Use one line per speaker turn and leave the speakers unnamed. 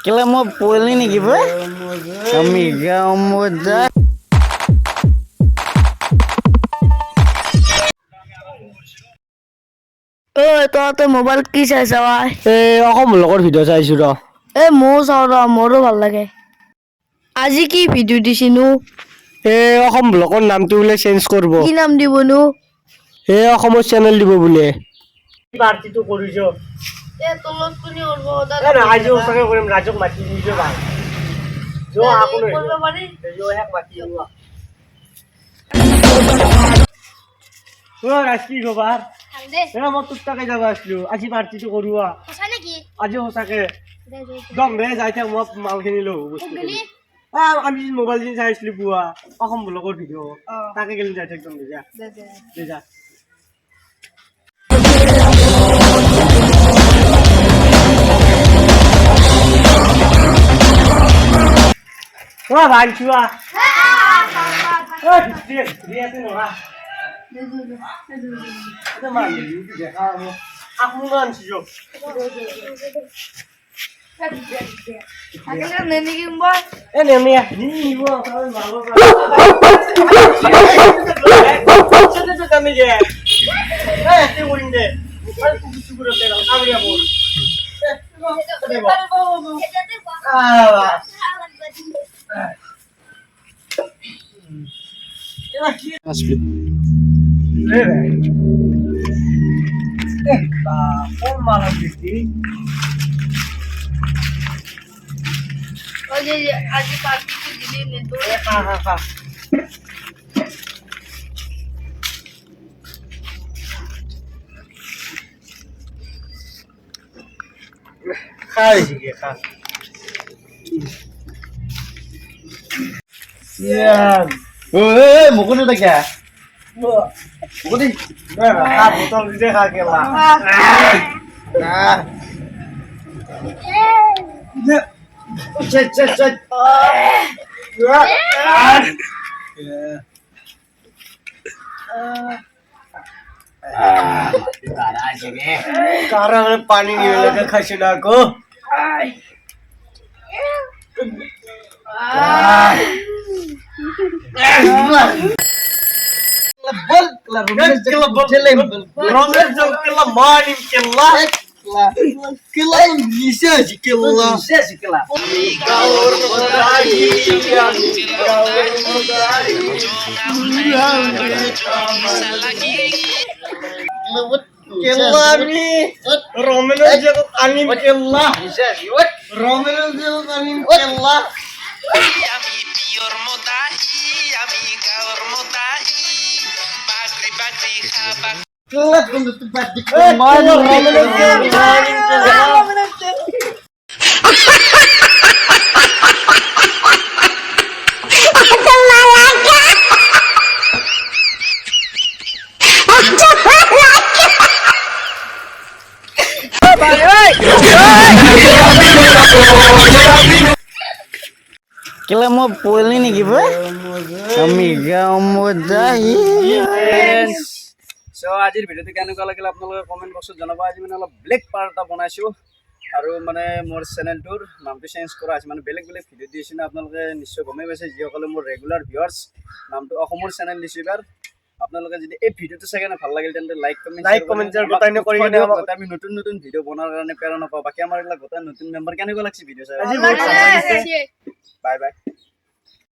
Kila mau pulih nih gimana? Kami muda.
তহঁতে mobile কি চাইছ ভাই?
অসমৰ লগৰ ভিডিঅ' চাইছো ৰ।
ময়ো চাওঁ ৰ, মোৰো ভাল লাগে। আজি কি ভিডিঅ' দিছিনো?
অসম ব্লকৰ নামটো বোলে চেঞ্জ কৰিব।
কি নাম দিবনো?
অসমৰ চেনেল দিব বোলে। পাৰ্টিটো কৰিছ।
তলত কোনে কৰিব?
আজি ওচৰতে কৰিম, ৰাজক মাতি দিছো ভাই। কি খবৰ? মই তোৰ তাকে যাব আছিলো। আজি পাৰ্টিটো কৰোৱা। আজি সঁচাকে দম বে যাই থাক, মই মালখিনি লওঁ বস্তু। আমি মোবাইল চাই আছিলো পুৱা অসম ব্লগৰ ভিডিঅ' তাকে গেলি যাই থাক দম যা। ভাই চুয়া
আজি পাৰ্টিটো দিলি নে তোৰ?
মুকুনি থাকে মুকুনি বোতল দিতে খা কেলা कारण पानी लगे खसना को Kila mau pulih nih gimana? Kami muda.
So আজিৰ ভিডিঅ'টো কেনেকুৱা লাগিল আপোনালোকে কমেণ্ট বক্সত জনাব। আজি মানে অলপ ব্লেক পাৰ্ট এটা বনাইছোঁ আৰু মানে মোৰ চেনেলটোৰ নামটো চেঞ্জ কৰা হৈছে, মানে বেলেগ বেলেগ ভিডিঅ' দিছোঁ না। আপোনালোকে নিশ্চয় গমেই পাইছে, যিসকলে মোৰ ৰেগুলাৰ ভিউৱাৰ্ছ। নামটো অসমৰ চেনেল দিছোঁ এইবাৰ। আপোনালোকে যদি এই ভিডিঅ'টো চাই কেনে ভাল লাগিল তেন্তে লাইক কমেণ্ট কৰি যাতে আমি নতুন নতুন ভিডিঅ' বনোৱাৰ কাৰণে প্ৰেৰণা পাওঁ। বাকী আমাৰ এইবিলাক গোটেই নতুন মেম্বাৰ কেনেকুৱা লাগিছে ভিডিঅ' চাই? Bye bye.